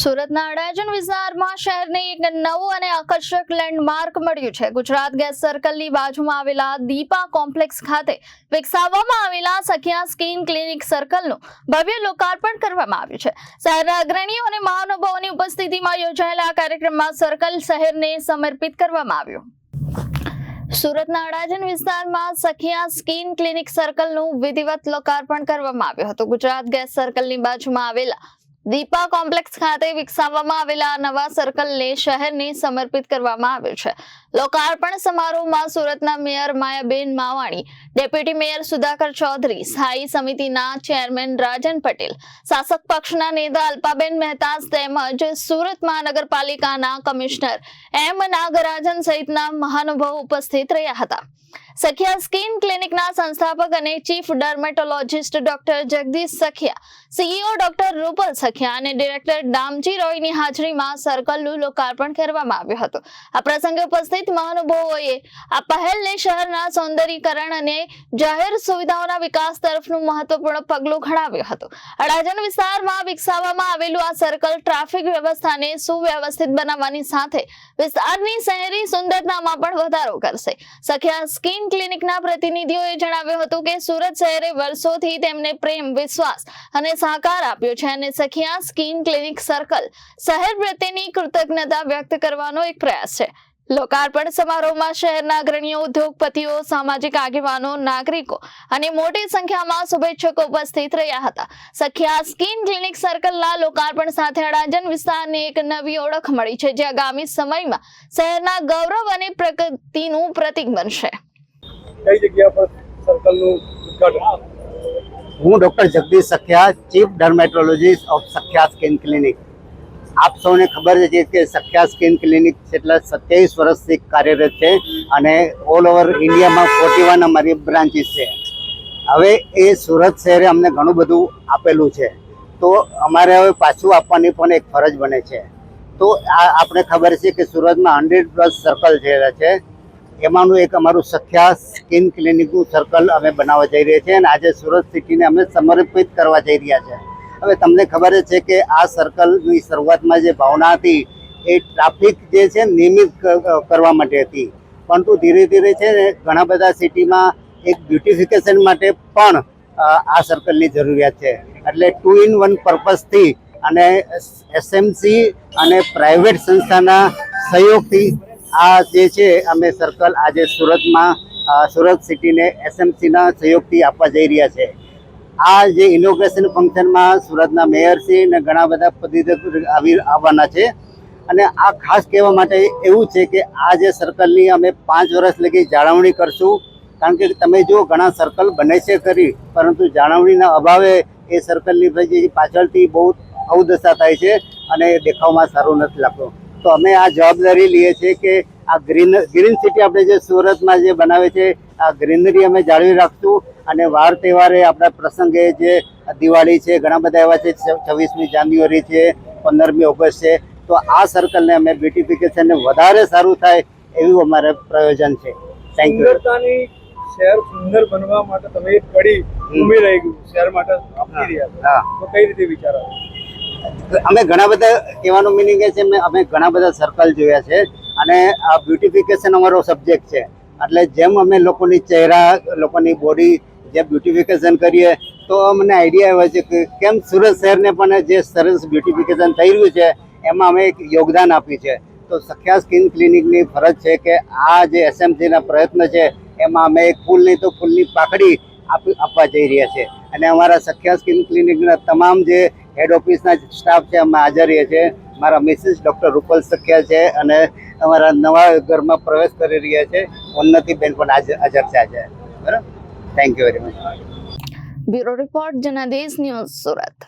સુરતના અડાજણ વિસ્તારમાં શહેરને એક નવું અને આકર્ષક લેન્ડમાર્ક મળ્યું છે। ગુજરાત ગેસ સર્કલની બાજુમાં આવેલા દીપા કોમ્પ્લેક્સ ખાતે વિકસાવવામાં આવેલા સખિયા સ્કિન ક્લિનિક સર્કલનું ભવ્ય લોકાર્પણ કરવામાં આવ્યું છે। શહેરના અગ્રણીઓ અને મહાનુભાવોની ઉપસ્થિતિમાં યોજાયેલા આ કાર્યક્રમમાં સર્કલ શહેરને સમર્પિત કરવામાં આવ્યું। સુરતના અડાજણ વિસ્તારમાં સખિયા સ્કિન ક્લિનિક સર્કલનું વિધિવત લોકાર્પણ કરવામાં આવ્યું હતું। ગુજરાત ગેસ સર્કલની બાજુમાં આવેલા દીપા કોમ્પ્લેક્સ ખાતે વિકસાવવામાં આવેલા નવા સર્કલને શહેરને સમર્પિત કરવામાં આવ્યું છે। લોકાર્પણ સમારોહમાં સુરતના mayor Mayaben Mavani, deputy mayor Sudhakar Chaudhari, સ્થાયી સમિતિના ચેરમેન રાજન પટેલ, શાસક પક્ષના નેતા અલ્પાબેન મહેતા તેમજ સુરત મહાનગરપાલિકાના કમિશનર એમ નાગરાજન સહિતના મહાનુભાવો ઉપસ્થિત રહ્યા હતા। સખિયા સ્કિન ક્લિનિકના સંસ્થાપક અને chief dermatologist doctor Jagdish Sakhiya, CEO doctor Rupal Sakhiya અને ડિરેક્ટર દામજી રોયની હાજરીમાં સર્કલનું લોકાર્પણ કરવામાં આવ્યું હતું। આ પ્રસંગે ઉપસ્થિત મહાનુભાવોએ આ પહેલને શહેરના સૌંદર્યીકરણ અને જાહેર સુવિધાઓના વિકાસ તરફનું મહત્વપૂર્ણ પગલું ગણાવ્યું હતું। અડાજણ વિસ્તારમાં વિકસાવવામાં આવેલું આ સર્કલ ટ્રાફિક વ્યવસ્થાને સુવ્યવસ્થિત બનાવવાની સાથે વિસ્તારની શહેરી સુંદરતામાં પણ વધારો કરશે। સખિયા સ્કિન ક્લિનિકના પ્રતિનિધિઓએ જણાવ્યું હતું કે સુરત શહેરે વર્ષોથી તેમને પ્રેમ, વિશ્વાસ અને સહકાર આપ્યો છે અને સખિયા સ્કિન ક્લિનિક સર્કલ શહેર પ્રત્યેની કૃતજ્ઞતા વ્યક્ત કરવાનો એક પ્રયાસ છે। લોકાર્પણ સમારોહમાં શહેરના અગ્રણીઓ, ઉદ્યોગપતિઓ, સામાજિક આગેવાનો, નાગરિકો અને મોટી સંખ્યામાં શુભેચ્છકો ઉપસ્થિત રહ્યા હતા। સખિયા સ્કિન ક્લિનિક સર્કલના લોકાર્પણ સાથે અડાજણ વિસ્તારને એક નવી ઓળખ મળી છે, જે આગામી સમયમાં શહેરના ગૌરવ અને પ્રગતિનું પ્રતીક બનશે। કઈ જગ્યા પર સર્કલનું ઉદ્ઘાટન? હું doctor Jagdish Sakhiya, chief dermatologist of Sakhiya skin clinic. આપ સૌને ખબર છે કે સખિયા સ્કિન ક્લિનિક છેલ્લા 27 વર્ષથી કાર્યરત છે અને ઓલ ઓવર ઇન્ડિયામાં 41 અમારી બ્રાન્ચીસ છે। હવે એ સુરત શહેરે અમને ઘણું બધું આપેલું છે, તો અમારે હવે પાછું આપવાની પણ એક ફરજ બને છે। તો આપણે ખબર છે કે સુરતમાં 100+ સર્કલ છે, એમાંનું એક અમારું સખિયા સ્કિન ક્લિનિકનું સર્કલ અમે બનાવવા જઈ રહ્યા છીએ અને આજે સુરત સિટીને અમે સમર્પિત કરવા જઈ રહ્યા છીએ। હવે તમને ખબર છે કે આ સર્કલની શરૂઆતમાં જે ભાવના હતી એ ટ્રાફિક જે છે નિયમિત કરવા માટે હતી, પરંતુ ધીરે ધીરે છે ને ઘણા બધા સિટીમાં એક બ્યુટિફિકેશન માટે પણ આ સર્કલની જરૂરિયાત છે। એટલે 2 in 1 પર્પઝથી અને એસએમસી અને પ્રાઇવેટ સંસ્થાના સહયોગથી આ જે છે અમે સર્કલ આજે સુરત સિટીને એસએમસીના સહયોગથી આપવા જઈ રહ્યા છે। આ જે ઇનોગ્રેશન ફંક્શનમાં સુરતના મેયરશ્રી અને ઘણા બધા પદવીધર આવવાના છે અને આ ખાસ કહેવા માટે એવું છે કે આ જે સર્કલની અમે 5 વર્ષ લગી જાળવણી કરશું, કારણ કે તમે જો ઘણા સર્કલ બને છે ખરી, પરંતુ જાળવણીના અભાવે એ સર્કલની પાછળથી બહુ અવદશા થાય છે અને દેખાવમાં સારું નથી લાગતું। તો અમે આ જવાબદારી લઈએ છીએ કે આ ગ્રીન સિટી આપણે જે સુરતમાં જે બનાવે છે આ ગ્રીનરી અમે જાળવી રાખશું અને વાર તહેવારે આપણા પ્રસંગે જે દિવાળી છે, ઘણા બધા એવા છે, 26મી જાન્યુઆરી છે, 15મી ઓગસ્ટ છે, તો આ સર્કલને અમે બ્યુટિફિકેશનને વધારે સારું થાય એવું અમારે પ્રયોજન છે। Thank you. સુંદરતાની શહેર સુંદર બનવા માટે તમે એક કડી ઉભી રહી ગયું શહેર માટે આપી રહ્યા છો, તો કઈ રીતે વિચાર આવ્યો? અમે ઘણા બધા, કહેવાનો મિનિંગ એ છે અમે ઘણા બધા સર્કલ જોયા છે અને આ બ્યુટિફિકેશન અમારો સબ્જેક્ટ છે। એટલે જેમ અમે લોકોની ચહેરા, લોકોની બોડી જે બ્યુટિફિકેશન કરીએ તો અમને આઈડિયા આવ્યો છે કે કેમ સુરત શહેરને પણ જે સરસ બ્યુટિફિકેશન થઈ રહ્યું છે એમાં અમે એક યોગદાન આપ્યું છે। તો સખિયા સ્કિન ક્લિનિકની ફરજ છે કે આ જે એસએમસીના પ્રયત્ન છે એમાં અમે એક ફૂલ નહીં તો ફૂલની પાકડી આપવા જઈ રહ્યા છીએ અને અમારા સખિયા સ્કિન ક્લિનિકના તમામ જે હેડ ઓફિસના સ્ટાફ છે અમે હાજર રહીએ છીએ। મારા મિસિસ ડૉક્ટર રૂપલ સખિયા છે અને અમારા નવા ઘરમાં પ્રવેશ કરી રહ્યા છે ઉન્નતિબેન પણ હાજર છે આજે। બરાબર, thank you very much. Bureau report, Janadesh news, Surat.